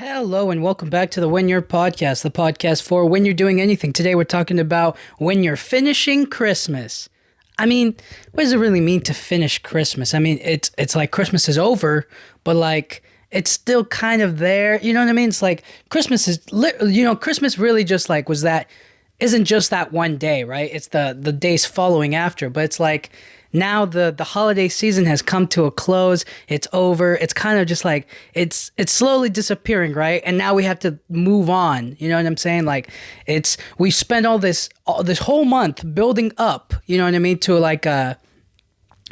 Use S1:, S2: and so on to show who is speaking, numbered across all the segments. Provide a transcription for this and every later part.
S1: Hello and welcome back to the When You're podcast, the podcast for when you're doing anything. Today we're talking about when you're finishing Christmas. I mean, what does it really mean to finish Christmas? I mean, it's like Christmas is over, but like it's still kind of there. You know what I mean? It's like Christmas is, Christmas really just like was that isn't just that one day, right? It's the days following after, but it's like now the holiday season has come to a close. It's over. It's kind of just like it's slowly disappearing, right? And now we have to move on. You know what I'm saying? Like we spent all this whole month building up, you know what I mean, to like to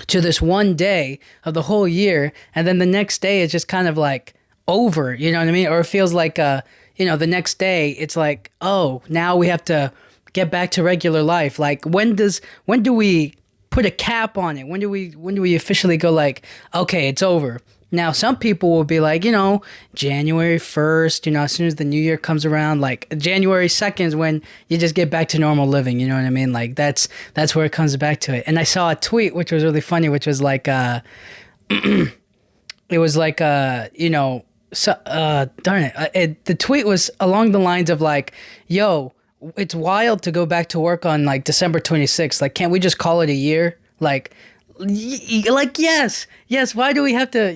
S1: this one day of the whole year, and then the next day is just kind of like over, you know what I mean? Or it feels like the next day it's like, oh, now we have to get back to regular life. Like when do we put a cap on it? When do we officially go like, okay, it's over? Now, some people will be like, January 1st, as soon as the new year comes around, like January 2nd is when you just get back to normal living, you know what I mean? Like that's where it comes back to it. And I saw a tweet, which was really funny, which was like, it was like, the tweet was along the lines of like, yo, it's wild to go back to work on like December 26th. Like, can't we just call it a year? Like, yes. Why do we have to,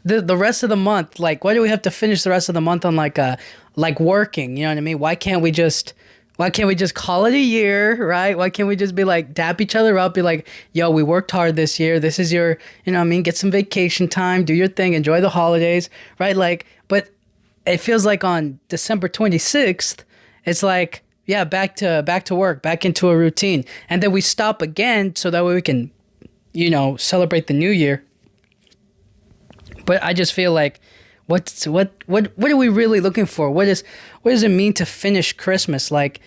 S1: the rest of the month? Like, why do we have to finish the rest of the month on like working? You know what I mean? Why can't we just call it a year, right? Why can't we just be like, dap each other up, be like, yo, we worked hard this year. This is your, get some vacation time, do your thing, enjoy the holidays, right? Like, but it feels like on December 26th, it's like, yeah, back to work, back into a routine. And then we stop again so that way we can, celebrate the new year. But I just feel like what are we really looking for? What does it mean to finish Christmas? Like,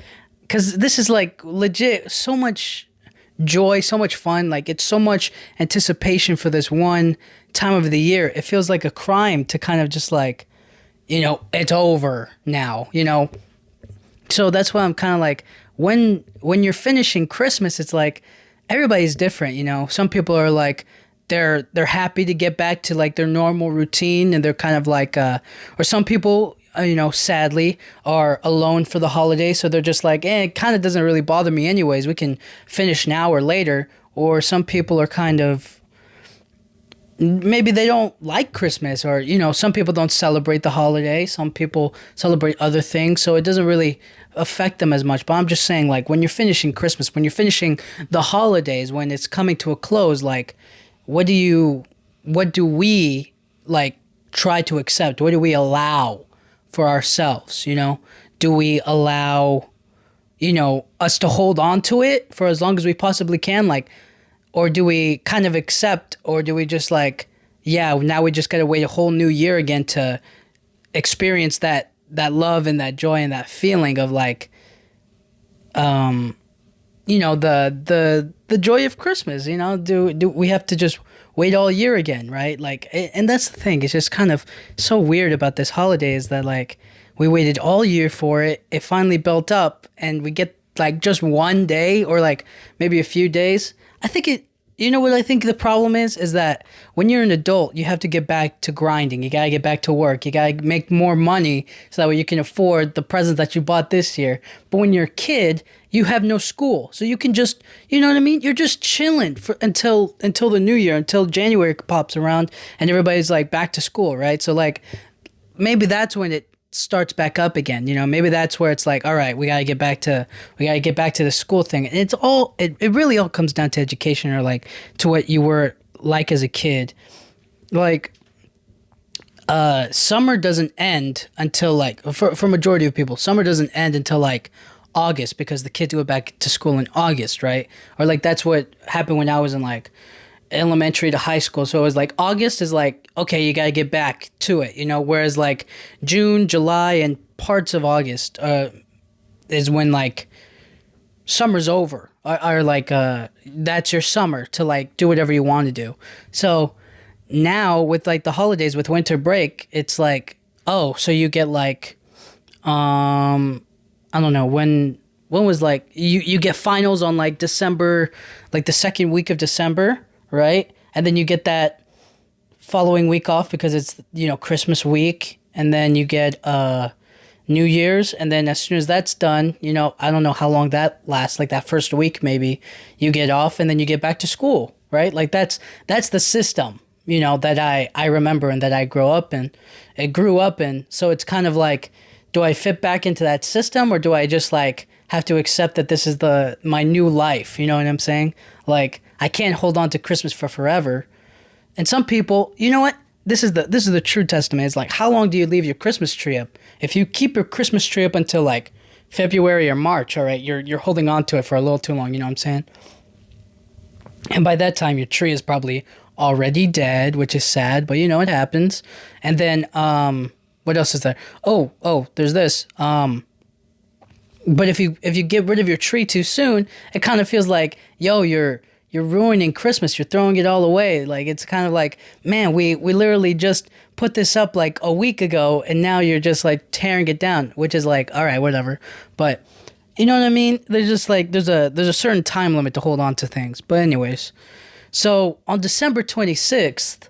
S1: cuz this is like legit so much joy, so much fun, like it's so much anticipation for this one time of the year. It feels like a crime to kind of just like, it's over now, So that's why I'm kind of like, when you're finishing Christmas, it's like everybody's different, Some people are like, they're happy to get back to like their normal routine, and they're kind of like, or some people, sadly are alone for the holiday, so they're just like, it kind of doesn't really bother me anyways. We can finish now or later. Or some people are kind of, maybe they don't like Christmas, or some people don't celebrate the holiday, some people celebrate other things, so it doesn't really affect them as much. But I'm just saying, like, when you're finishing Christmas, when you're finishing the holidays, when it's coming to a close, like, what do we like try to accept? What do we allow for ourselves? Do we allow us to hold on to it for as long as we possibly can, like, or do we kind of accept, or do we just like, yeah, now we just got to wait a whole new year again to experience that love and that joy and that feeling of like, the joy of Christmas, do we have to just wait all year again, right? Like, and that's the thing. It's just kind of so weird about this holiday is that like we waited all year for it. It finally built up and we get like just one day or like maybe a few days. What I think the problem is that when you're an adult, you have to get back to grinding. You got to get back to work. You got to make more money so that way you can afford the presents that you bought this year. But when you're a kid, you have no school. So you can just, you know what I mean? You're just chilling until the new year, until January pops around and everybody's like back to school, right? So like maybe that's when it starts back up again, maybe that's where it's like, all right, we got to get back to the school thing. And it really all comes down to education, or like to what you were like as a kid. Like summer doesn't end until like, for majority of people, summer doesn't end until like August, because the kids go back to school in August, right? Or like that's what happened when I was in like elementary to high school. So it was like August is like, okay, you got to get back to it, whereas like June, July, and parts of August is when like summer's over, or like that's your summer to like do whatever you want to do. So now with like the holidays, with winter break, it's like, oh, so you get like I don't know when was like you get finals on like December, like the second week of December, right? And then you get that following week off because it's, Christmas week. and then you get New Year's, and then as soon as that's done, I don't know how long that lasts, like that first week maybe, you get off, and then you get back to school, right? Like that's the system, that I remember and that I grew up in. So it's kind of like, do I fit back into that system, or do I just like have to accept that this is my new life? You know what I'm saying? Like, I can't hold on to Christmas for forever. And some people, you know what? This is the true testament. It's like, how long do you leave your Christmas tree up? If you keep your Christmas tree up until like February or March, all right, you're holding on to it for a little too long. You know what I'm saying? And by that time, your tree is probably already dead, which is sad, but it happens. And then, what else is there? Oh, there's this. But if you get rid of your tree too soon, it kind of feels like, yo, you're ruining Christmas. You're throwing it all away. Like, it's kind of like, man, we literally just put this up like a week ago, and now you're just like tearing it down, which is like, all right, whatever. But you know what I mean? There's just like there's a certain time limit to hold on to things. But anyways, so on December 26th,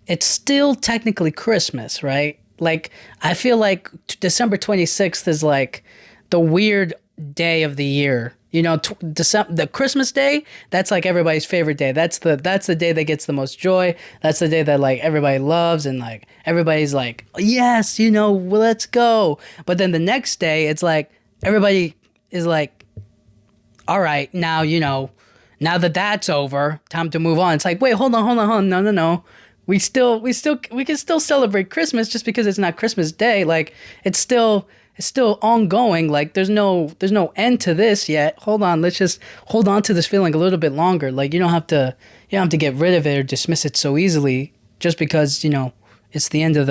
S1: it's still technically Christmas, right? Like, I feel like December 26th is like the weird day of the year. The Christmas day, that's like everybody's favorite day. That's the day that gets the most joy. That's the day that like everybody loves, and like everybody's like, yes, well, let's go. But then the next day, it's like everybody is like, all right, now, now that that's over, time to move on. It's like, wait, hold on. No. We can still celebrate Christmas just because it's not Christmas Day. Like, it's still ongoing. Like, there's no end to this yet. Hold on, let's just hold on to this feeling a little bit longer. Like, you don't have to get rid of it or dismiss it so easily just because it's the end of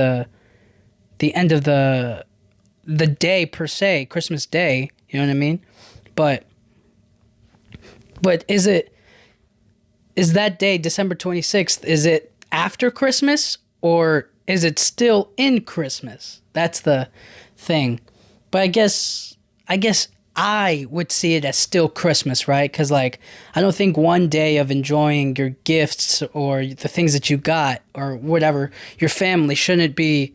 S1: the day per se, Christmas Day. You know what I mean? But is that day, December 26th? Is it after Christmas, or is it still in Christmas? That's the thing. But I guess I would see it as still Christmas, right? Because like, I don't think one day of enjoying your gifts or the things that you got or whatever, your family, shouldn't be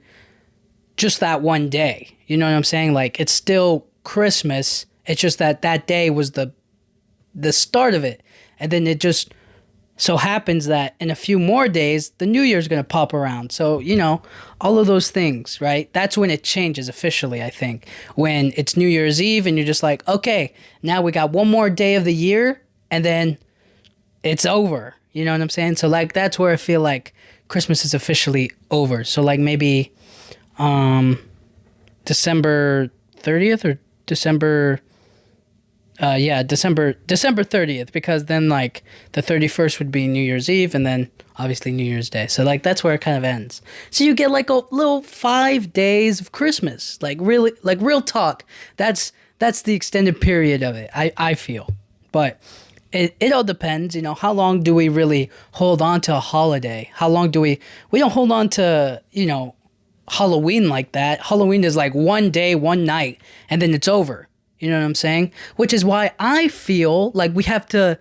S1: just that one day. You know what I'm saying? Like, it's still Christmas. It's just that day was the start of it, and then it just so happens that in a few more days, the New Year's going to pop around. So, all of those things, right? That's when it changes officially, I think. When it's New Year's Eve and you're just like, okay, now we got one more day of the year, and then it's over. You know what I'm saying? So, like, that's where I feel like Christmas is officially over. So, like, maybe December 30th or December 30th, because then like the 31st would be New Year's Eve, and then obviously New Year's Day. So like, that's where it kind of ends. So you get like a little 5 days of Christmas, like really, like real talk. That's the extended period of it, I feel. But it all depends, how long do we really hold on to a holiday? How long do we don't hold on to, Halloween like that. Halloween is like one day, one night, and then it's over. You know what I'm saying? Which is why I feel like we have to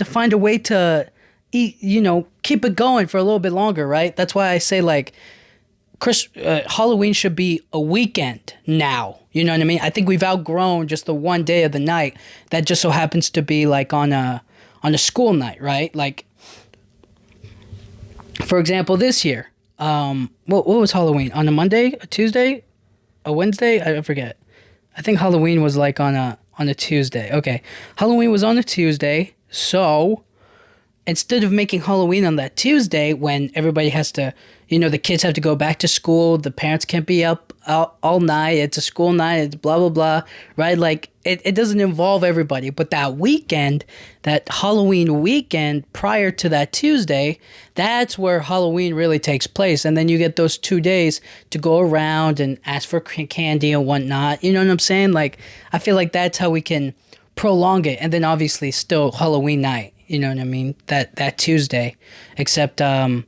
S1: find a way to keep it going for a little bit longer, right? That's why I say like Halloween should be a weekend now. You know what I mean? I think we've outgrown just the one day of the night that just so happens to be like on a school night, right? Like, for example, this year, what was Halloween? On a Monday, a Tuesday, a Wednesday? I forget. I think Halloween was like on a Tuesday. Okay. Halloween was on a Tuesday. So instead of making Halloween on that Tuesday when everybody has to, the kids have to go back to school, the parents can't be up all night, it's a school night, it's blah, blah, blah, right? Like, it doesn't involve everybody. But that weekend, that Halloween weekend prior to that Tuesday, that's where Halloween really takes place. And then you get those 2 days to go around and ask for candy and whatnot. You know what I'm saying? Like, I feel like that's how we can prolong it. And then obviously still Halloween night. You know what I mean? That Tuesday. Except, I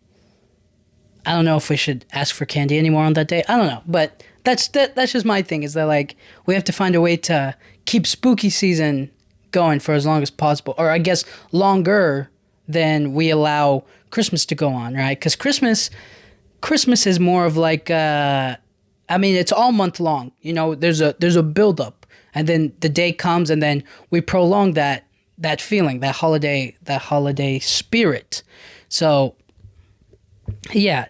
S1: don't know if we should ask for candy anymore on that day. I don't know. But that's just my thing, is that like, we have to find a way to keep spooky season going for as long as possible. Or I guess longer than we allow Christmas to go on, right? Because Christmas is more of like, I mean, it's all month long. There's a build up, and then the day comes, and then we prolong that feeling, that holiday spirit. So yeah,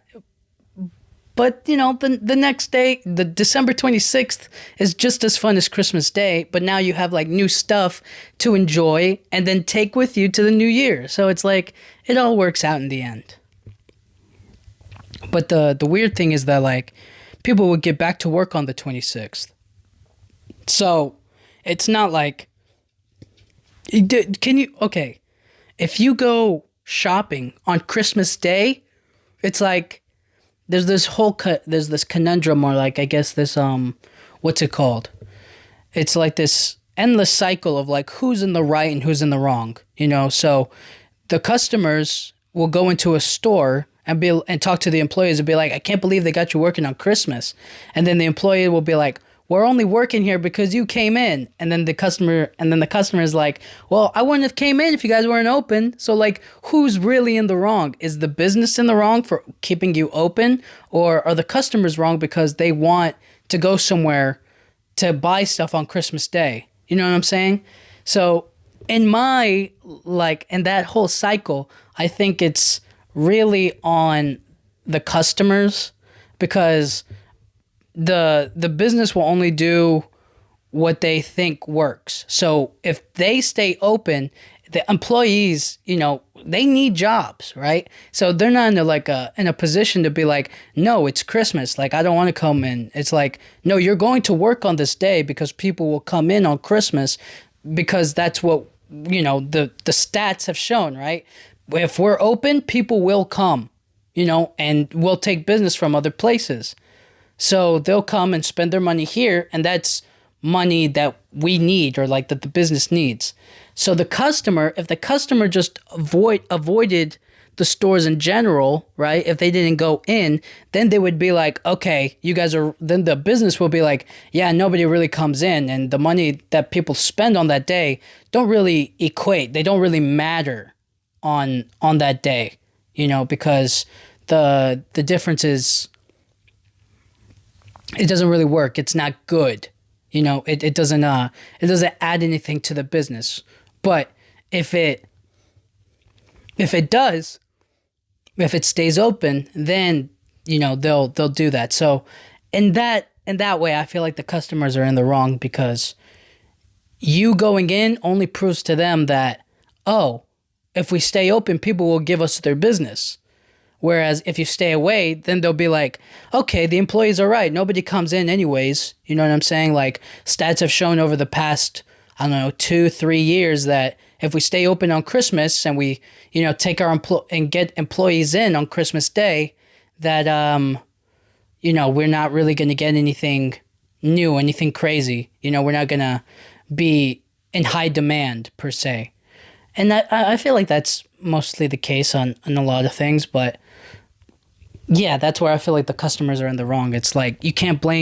S1: but the next day, the December 26th, is just as fun as Christmas Day, but now you have like new stuff to enjoy and then take with you to the new year. So it's like it all works out in the end. But the weird thing is that like people would get back to work on the 26th. So it's not like can you okay, if you go shopping on Christmas Day, it's like there's this conundrum, or like I guess this what's it called? It's like this endless cycle of like who's in the right and who's in the wrong, So the customers will go into a store and talk to the employees and be like, I can't believe they got you working on Christmas. And then the employee will be like, we're only working here because you came in. And then the customer is like, well, I wouldn't have came in if you guys weren't open. So like, who's really in the wrong? Is the business in the wrong for keeping you open, or are the customers wrong because they want to go somewhere to buy stuff on Christmas Day? You know what I'm saying? So in that whole cycle, I think it's really on the customers, because the business will only do what they think works. So if they stay open, the employees, they need jobs, right? So they're not in a position to be like, no, it's Christmas, like I don't want to come in. It's like, no, you're going to work on this day because people will come in on Christmas, because that's what the stats have shown, right? If we're open, people will come, and we'll take business from other places. So they'll come and spend their money here, and that's money that we need, or like that the business needs. So if the customer just avoided the stores in general, right? If they didn't go in, then they would be like, okay, then the business will be like, yeah, nobody really comes in, and the money that people spend on that day don't really equate. They don't really matter on that day, because the difference is, it doesn't really work. It's not good. It doesn't add anything to the business. But if it does, if it stays open, then they'll do that. So in that way, I feel like the customers are in the wrong, because you going in only proves to them that, oh, if we stay open, people will give us their business. Whereas if you stay away, then they'll be like, okay, the employees are right. Nobody comes in anyways. You know what I'm saying? Like stats have shown over the past, I don't know, 2-3 years, that if we stay open on Christmas and we, take our and get employees in on Christmas Day, that, we're not really going to get anything new, anything crazy. We're not going to be in high demand per se. And I feel like that's mostly the case on a lot of things, but yeah, that's where I feel like the customers are in the wrong. It's like you can't put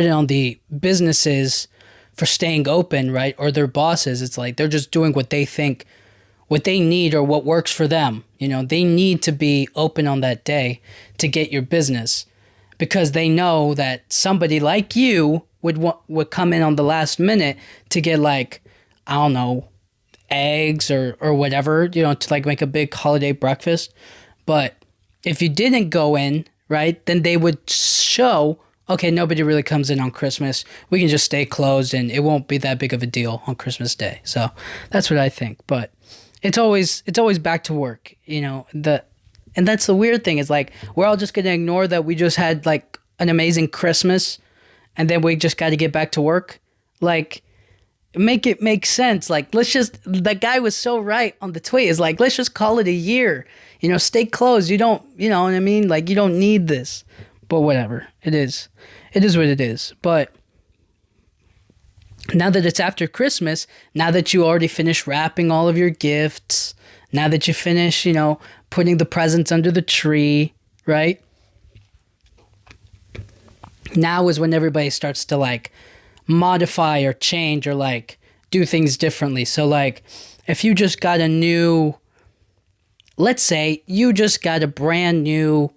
S1: it on the businesses for staying open, right? Or their bosses. It's like they're just doing what they think, what they need, or what works for them. They need to be open on that day to get your business, because they know that somebody like you would come in on the last minute to get like, I don't know, eggs or whatever, to like make a big holiday breakfast. But if you didn't go in, right, then they would show, okay, nobody really comes in on Christmas. We can just stay closed and it won't be that big of a deal on Christmas Day. So that's what I think. But it's always back to work, and that's the weird thing, is like we're all just gonna ignore that we just had like an amazing Christmas, and then we just got to get back to work. Like, make it make sense. Like, that guy was so right on the tweet. Is like, let's just call it a year. Stay closed. You don't, you know what I mean? Like, you don't need this. But whatever. It is what it is. But now that it's after Christmas, now that you already finished wrapping all of your gifts, now that you finish, putting the presents under the tree, right? Now is when everybody starts to like modify or change or like do things differently. So like if you just got let's say you just got a brand new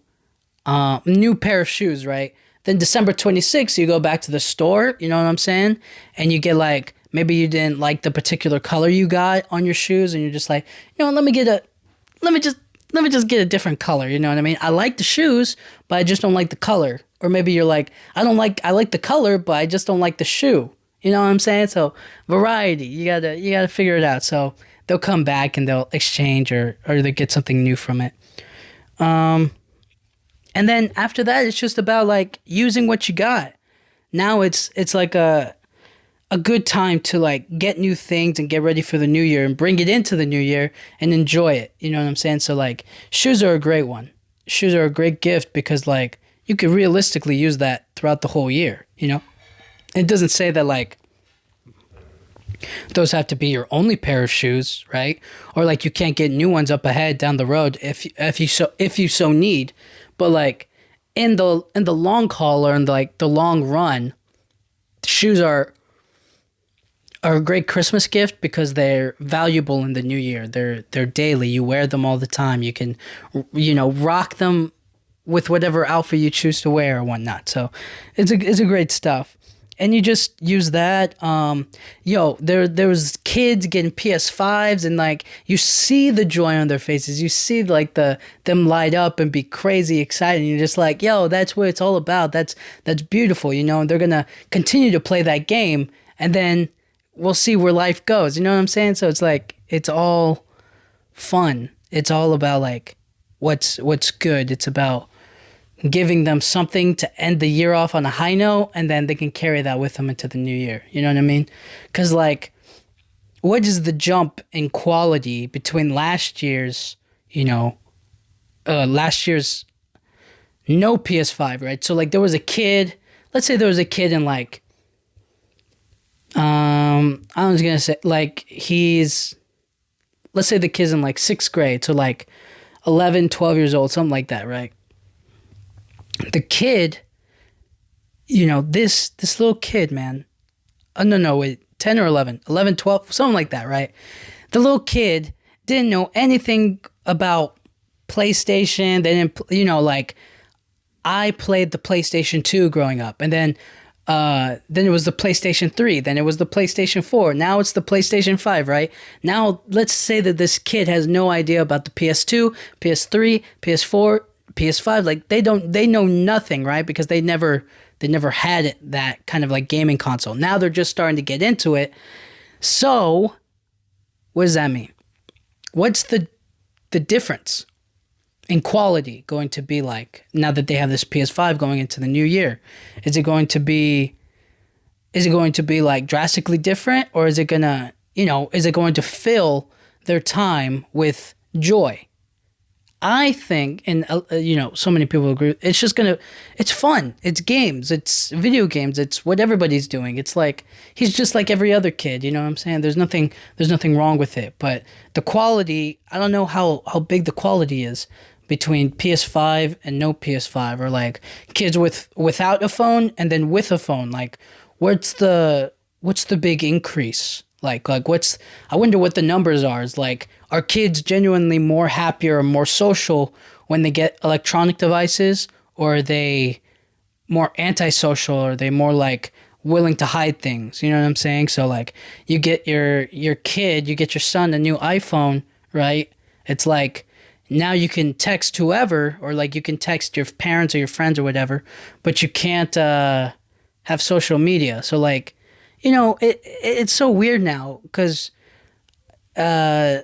S1: new pair of shoes, right? Then December 26th, you go back to the store, you know what I'm saying? And you get like, maybe you didn't like the particular color you got on your shoes, and you're just like, let me just, let me just get a different color, you know what I mean? I like the shoes, but I just don't like the color. Or maybe you're like, I like the color, but I just don't like the shoe. You know what I'm saying? So variety, you gotta figure it out. So they'll come back and they'll exchange or they get something new from it. And then after that, it's just about like using what you got. Now it's like a good time to like get new things and get ready for the new year and bring it into the new year and enjoy it. You know what I'm saying? So like shoes are a great one. Shoes are a great gift because like you could realistically use that throughout the whole year, you know? It doesn't say that like those have to be your only pair of shoes, right? Or like you can't get new ones up ahead down the road if you so need. But like in the long haul or in the long run, shoes are a great Christmas gift because they're valuable in the new year. They're daily. You wear them all the time. You can, rock them with whatever outfit you choose to wear or whatnot. So it's a great stuff. And you just use that. There was kids getting PS5s and like you see the joy on their faces. You see like them light up and be crazy excited. And you're just like, yo, that's what it's all about. That's beautiful, and they're gonna continue to play that game and then we'll see where life goes. You know what I'm saying? So it's like it's all fun. It's all about like what's good. It's about giving them something to end the year off on a high note, and then they can carry that with them into the new year. You know what I mean? Because, like, what is the jump in quality between last year's no PS5, right? So, like, there was a kid, let's say there was a kid in, like, I was going to say, like, let's say the kid's in, like, 6th grade, so, like, 11, 12 years old, something like that, right? The kid, this little kid, man. No, wait, 10 or 11, 12, something like that, right? The little kid didn't know anything about PlayStation. They didn't, like, I played the PlayStation 2 growing up, and then it was the PlayStation 3, then it was the PlayStation 4, now it's the PlayStation 5, right? Now, let's say that this kid has no idea about the PS2, PS3, PS4, PS5, like they know nothing, right? Because they never had that kind of like gaming console. Now they're just starting to get into it. So what does that mean? What's the difference in quality going to be like now that they have this PS5 going into the new year? Is it going to be like drastically different, or is it going to fill their time with joy? I think, and so many people agree, it's fun. It's games. It's video games. It's what everybody's doing. It's like, he's just like every other kid, you know what I'm saying? There's nothing wrong with it. But the quality, I don't know how big the quality is between PS5 and no PS5, or like kids without a phone and then with a phone. Like, what's the big increase? Like I wonder what the numbers are. Is like, are kids genuinely more happier or more social when they get electronic devices, or are they more antisocial, or are they more like willing to hide things? You know what I'm saying? So like, you get your son a new iPhone, right? It's like, now you can text whoever, or like you can text your parents or your friends or whatever, but you can't have social media. So like, it's so weird now because I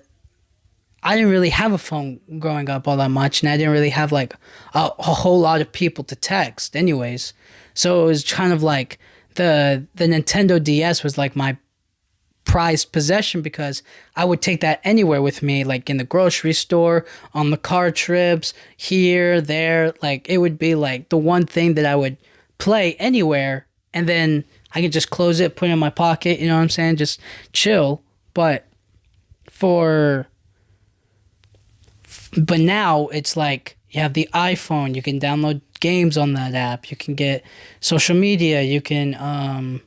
S1: didn't really have a phone growing up all that much, and I didn't really have like a whole lot of people to text anyways. So it was kind of like the Nintendo DS was like my prized possession, because I would take that anywhere with me, like in the grocery store, on the car trips, here, there. Like, it would be like the one thing that I would play anywhere, and then I could just close it, put it in my pocket, you know what I'm saying? Just chill. But now it's like you have the iPhone, you can download games on that app, you can get social media, you can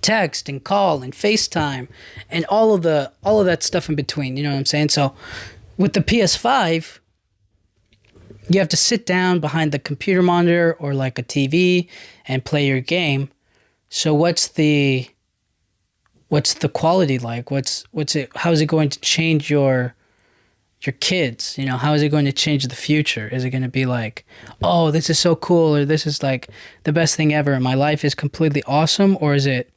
S1: text and call and FaceTime and all of that stuff in between, you know what I'm saying? So with the PS5, you have to sit down behind the computer monitor or like a TV and play your game. So what's the quality like? What's it? How is it going to change your kids? You know, how is it going to change the future? Is it going to be like, oh, this is so cool, or this is like the best thing ever, my life is completely awesome? Or is it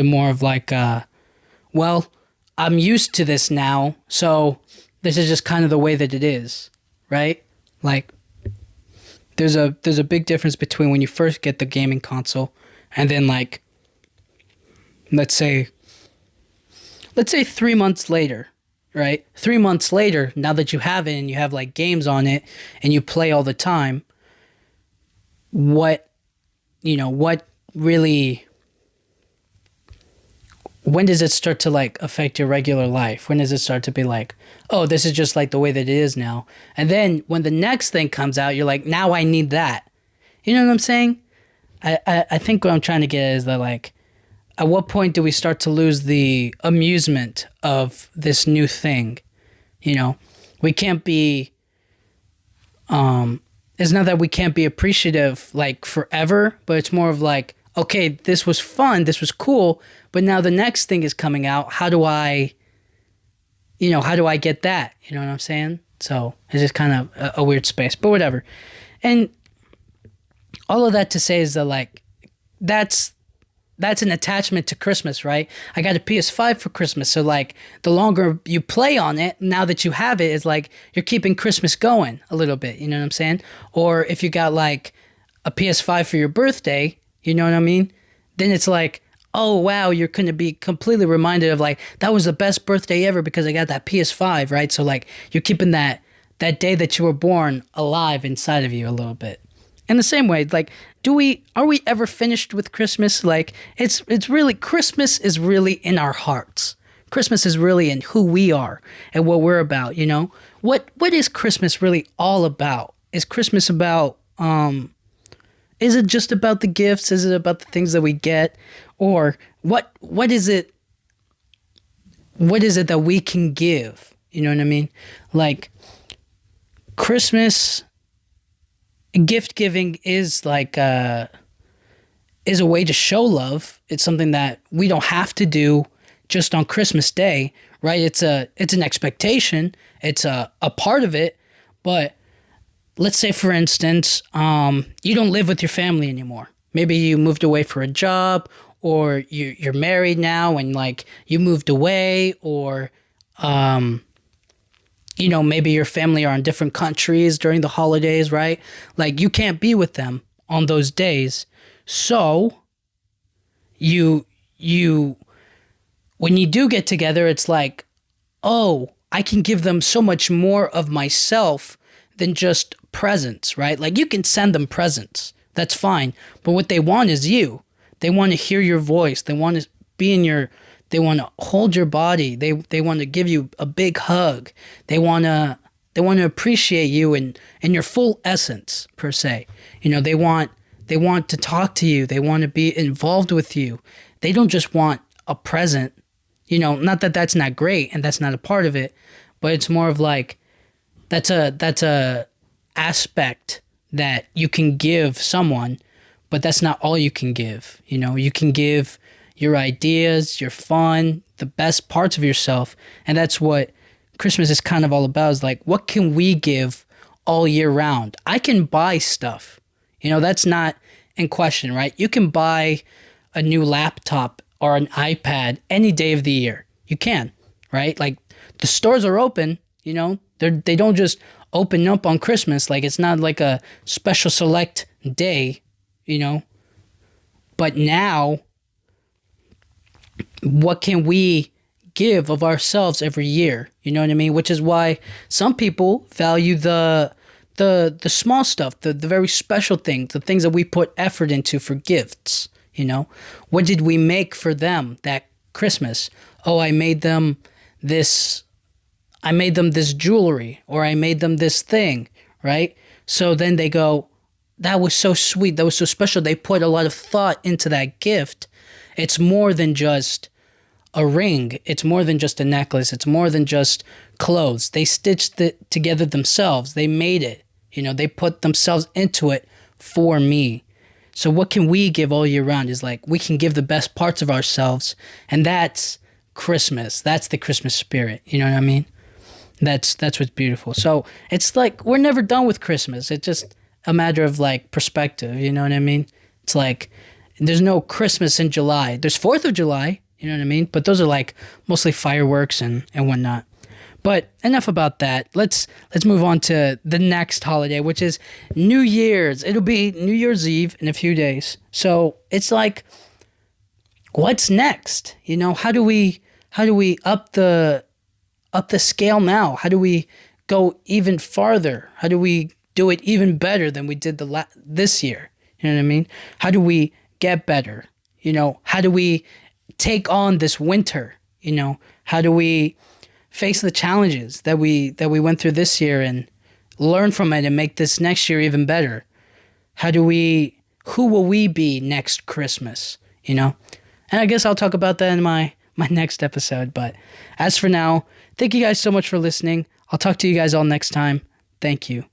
S1: more of like, well, I'm used to this now, so this is just kind of the way that it is, right? Like, there's a big difference between when you first get the gaming console and then, like, let's say 3 months later, right? 3 months later, now that you have it and you have like games on it and you play all the time, what really, when does it start to like affect your regular life? When does it start to be like, oh, this is just like the way that it is now? And then when the next thing comes out, you're like, now I need that. You know what I'm saying? I think what I'm trying to get at is that, like, at what point do we start to lose the amusement of this new thing? You know, we can't be, it's not that we can't be appreciative like forever, but it's more of like, okay, this was fun, this was cool, but now the next thing is coming out. How do I get that? You know what I'm saying? So it's just kind of a weird space, but whatever. And all of that to say is that, like, that's an attachment to Christmas, right? I got a PS5 for Christmas, so like the longer you play on it, now that you have it, is like you're keeping Christmas going a little bit, you know what I'm saying? Or if you got like a PS5 for your birthday, you know what I mean? Then it's like, oh wow, you're going to be completely reminded of like, that was the best birthday ever because I got that PS5, right? So like you're keeping that day that you were born alive inside of you a little bit. In the same way, like, are we ever finished with Christmas? Like, it's really, Christmas is really in our hearts. Christmas is really in who we are and what we're about, you know? What is Christmas really all about? Is Christmas about, is it just about the gifts? Is it about the things that we get? Or what is it that we can give? You know what I mean? Like, Christmas, gift giving is like is a way to show love. It's something that we don't have to do just on Christmas Day, right? It's an expectation. It's a part of it. But let's say, for instance, you don't live with your family anymore. Maybe you moved away for a job, or you're married now and like you moved away, or you know, maybe your family are in different countries during the holidays, right? Like, you can't be with them on those days. So you when you do get together, it's like, oh, I can give them so much more of myself than just presents, right? Like, you can send them presents. That's fine. But what they want is you. They want to hear your voice. They want to be in your, they want to hold your body. They want to give you a big hug. They want to appreciate you in your full essence, per se. You know, they want to talk to you. They want to be involved with you. They don't just want a present. You know, not that that's not great and that's not a part of it, but it's more of like, that's a aspect that you can give someone, but that's not all you can give. You know, you can give your ideas, your fun, the best parts of yourself. And that's what Christmas is kind of all about, is like, what can we give all year round? I can buy stuff. You know, that's not in question, right? You can buy a new laptop or an iPad any day of the year. You can, right? Like, the stores are open, you know, they don't just open up on Christmas. Like, it's not like a special select day, you know. But now, what can we give of ourselves every year? You know what I mean? Which is why some people value the small stuff, the very special things, the things that we put effort into for gifts. You know, what did we make for them that Christmas? Oh, I made them this jewelry, or I made them this thing, right? So then they go, that was so sweet, that was so special. They put a lot of thought into that gift. It's more than just a ring. It's more than just a necklace. It's more than just clothes. They stitched it together themselves. They made it. They put themselves into it for me. So what can we give all year round is like we can give the best parts of ourselves, and that's Christmas. That's the Christmas spirit. You know what I mean? That's what's beautiful. So it's like we're never done with Christmas. It's just a matter of like perspective. You know what I mean? It's like there's no Christmas in July. There's 4th of July. You know what I mean? But those are like mostly fireworks and whatnot. But enough about that. Let's move on to the next holiday, which is New Year's. It'll be New Year's Eve in a few days. So it's like, what's next? How do we up the scale now? How do we go even farther? How do we do it even better than we did this year? You know what I mean? How do we get better? How do we take on this winter? How do we face the challenges that we went through this year and learn from it and make this next year even better? Who will we be next Christmas? And I guess I'll talk about that in my next episode. But as for now, thank you guys so much for listening. I'll talk to you guys all next time. Thank you.